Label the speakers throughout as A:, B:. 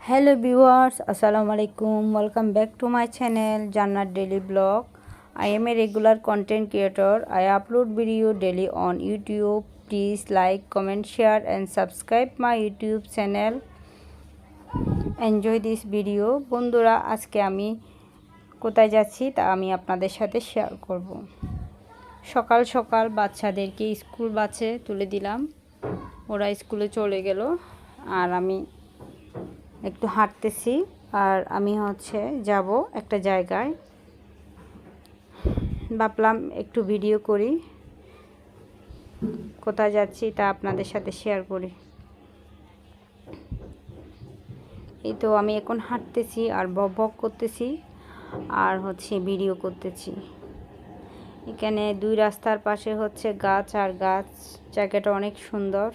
A: Hello viewers, Assalamu alaikum. Welcome back to my channel Jannat Daily Blog. I am a regular content creator. I upload video daily on YouTube. Please like, comment, share and subscribe my YouTube channel. Enjoy this video. বন্ধুরা আজকে আমি কোথায় যাচ্ছি তা আমি আপনাদের সাথে share করব। সকাল সকাল বাচ্চাদেরকে স্কুল বাসে তুলে দিলাম, ওরা স্কুলে চলে গেল আর আমি একটু হাঁটতেছি। আর আমি যাব একটা জায়গায়, ভাবলাম একটু ভিডিও করি, কোথায় যাচ্ছি তা আপনাদের সাথে শেয়ার করি। এই তো আমি এখন হাঁটতেছি আর বক করতেছি আর ভিডিও করতেছি। এখানে দুই রাস্তার পাশে গাছ আর গাছ, জায়গাটা অনেক সুন্দর।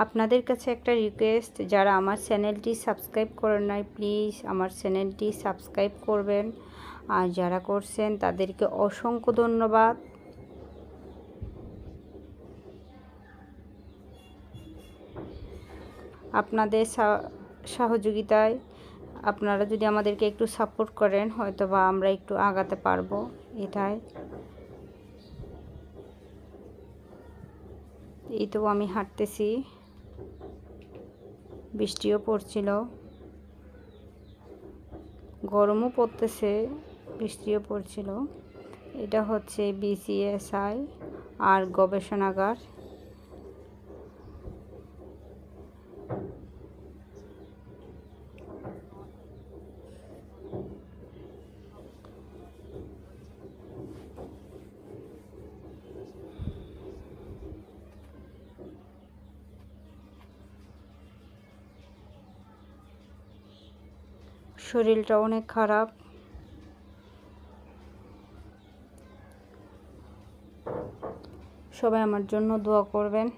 A: আপনাদের কাছে একটা রিকোয়েস্ট, যারা আমার চ্যানেলটি সাবস্ক্রাইব করেন নাই প্লিজ আমার চ্যানেলটি সাবস্ক্রাইব করবেন, আর যারা করছেন তাদেরকে অসংখ্য ধন্যবাদ। আপনাদের সহযোগিতায় আপনারা যদি আমাদেরকে একটু সাপোর্ট করেন হয়তো বা আমরা একটু আগাতে পারবো। এটাই এই তো আমি হাঁটতেছি, বৃষ্টিও পড়ছিল, গরমও পড়তেছে, বৃষ্টিও পড়ছিল। এটা বিসিএসআই আর গবেষণাগার। শরীরটা অনেক খারাপ, সবাই আমার জন্য দোয়া করবেন।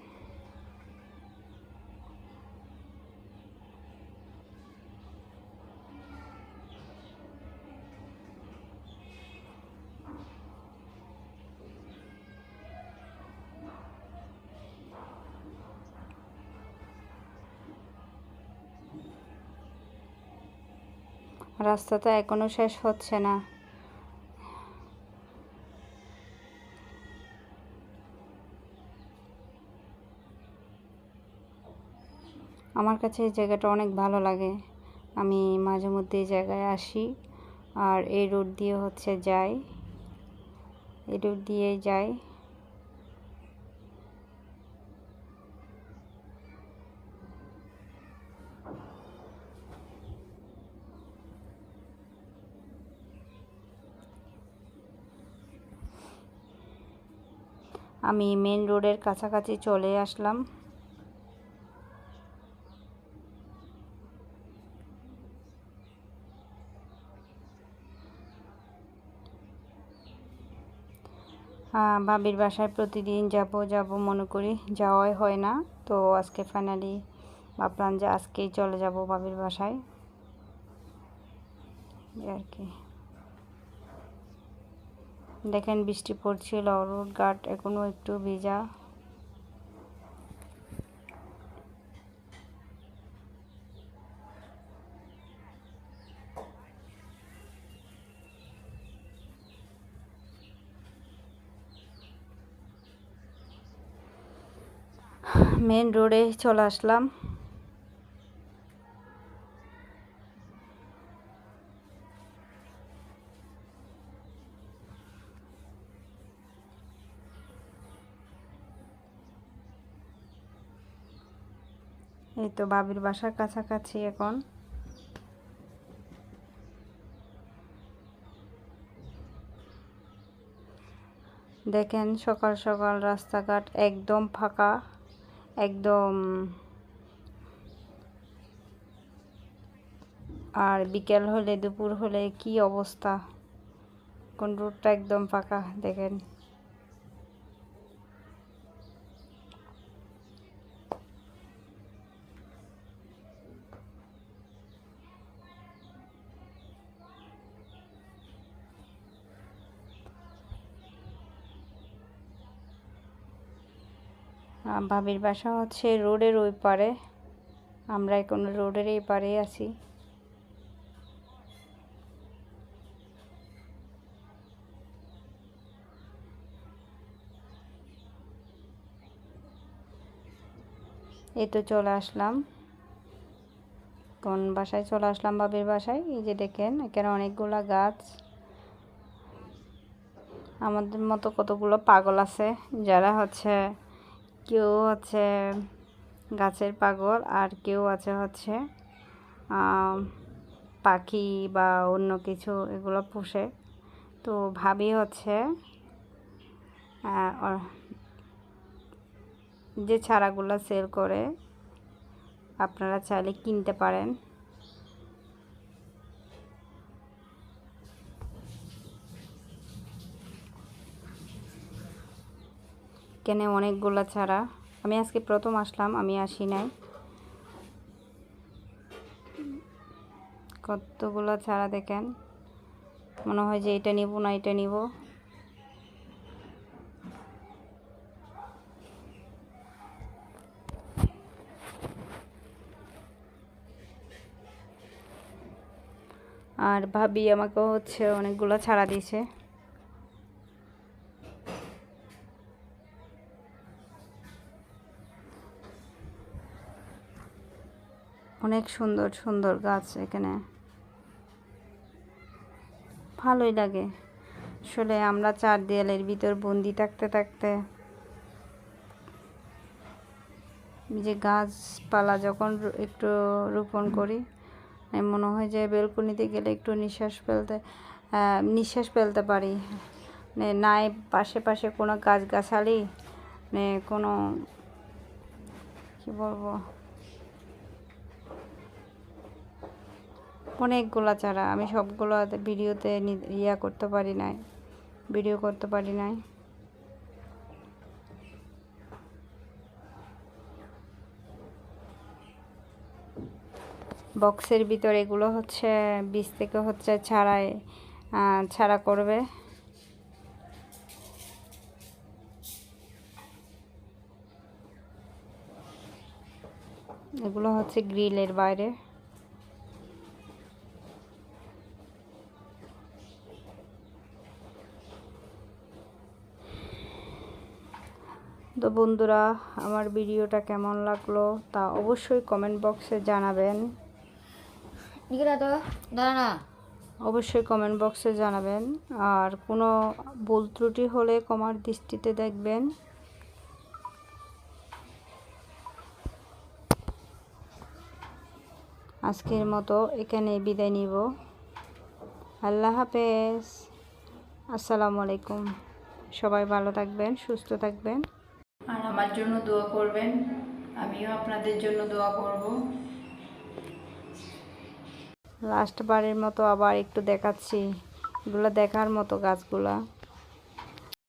A: রাস্তাটা এখনো শেষ হচ্ছে না। আমার কাছে এই জায়গাটা অনেক ভালো লাগে, আমি মাঝে মধ্যে এই জায়গায় আসি। আর এই রোড দিয়ে যাই, এই রোড দিয়ে যাই। আমি মেন রোডের কাছাকাছি চলে আসলাম। ভাবির বাসায় প্রতিদিন যাব মনে করি, যাওয়াই হয় না। তো আজকে ফাইনালি ভাবলাম যে আজকেই চলে যাব ভাবির বাসায় আর কি। দেখেন বৃষ্টি পড়ছিল, রোডঘাট এখনো একটু ভিজা। মেন রোডে চলে আসলাম। এই তো ভাবির বাসার কাছাকাছি এখন। দেখেন সকাল সকাল রাস্তাঘাট একদম ফাঁকা, একদম। আর বিকেল হলে, দুপুর হলে কি অবস্থা, কোন রোডটা একদম ফাঁকা দেখেন। ভাবির বাসা হচ্ছে রোডের ওই পারে, আমরা এখন রোডের এই পারে আছি। এই তো চলে আসলাম, কোন বাসায় চলে আসলাম, ভাবির বাসায়। এই যে দেখেন এখানে অনেকগুলা গাছ। আমাদের মতো কতগুলো পাগল আছে যারা হচ্ছে, কেউ হচ্ছে গাছের পাগল, আর কেউ আছে হচ্ছে পাখি বা অন্য কিছু এগুলো পোষে। তো ভাবি হচ্ছে যে চারাগুলো সেল করে, আপনারা চাইলে কিনতে পারেন। কেন অনেকগুলো চারা, আমি আজকে প্রথম আসলাম, আমি আসি নাই। কতগুলো চারা দেখেন, মনে হয় যে এটা নিব না এটা নিব। আর ভাবি আমাকে হচ্ছে অনেকগুলো ছাড়া দিয়েছে। অনেক সুন্দর সুন্দর গাছ এখানে, ভালোই লাগে। আসলে আমরা চার দেয়ালের ভিতর বন্দি থাকতে থাকতে যে গাছপালা যখন একটু রোপণ করি, মনে হয় যে বেলকনিতে গেলে একটু নিঃশ্বাস ফেলতে পারি। নাই পাশে পাশে কোনো গাছগাছালি, কোনো কি বলবো, অনেকগুলা চারা। আমি সবগুলো ভিডিও করতে পারি নাই। বক্সের ভিতর এগুলো হচ্ছে বীজ থেকে হচ্ছে ছাড়া করবে। এগুলো হচ্ছে গ্রিলের বাইরে। তো বন্ধুরা, আমার ভিডিওটা কেমন লাগলো তা অবশ্যই কমেন্ট বক্সে জানাবেন। অবশ্যই কমেন্ট বক্সে জানাবেন। আর কোনো ভুল ত্রুটি হলে ক্ষমার দৃষ্টিতে দেখবেন। আজকের মতো এখানে বিদায় নিব। আল্লাহ হাফেজ, আসসালামু আলাইকুম। সবাই ভালো থাকবেন, সুস্থ থাকবেন, আর আমার জন্য দোয়া করবেন। আমিও আপনাদের জন্য দোয়া করব। লাস্ট বারের মতো আবার একটু দেখাচ্ছি, এগুলো দেখার মতো গাছগুলা।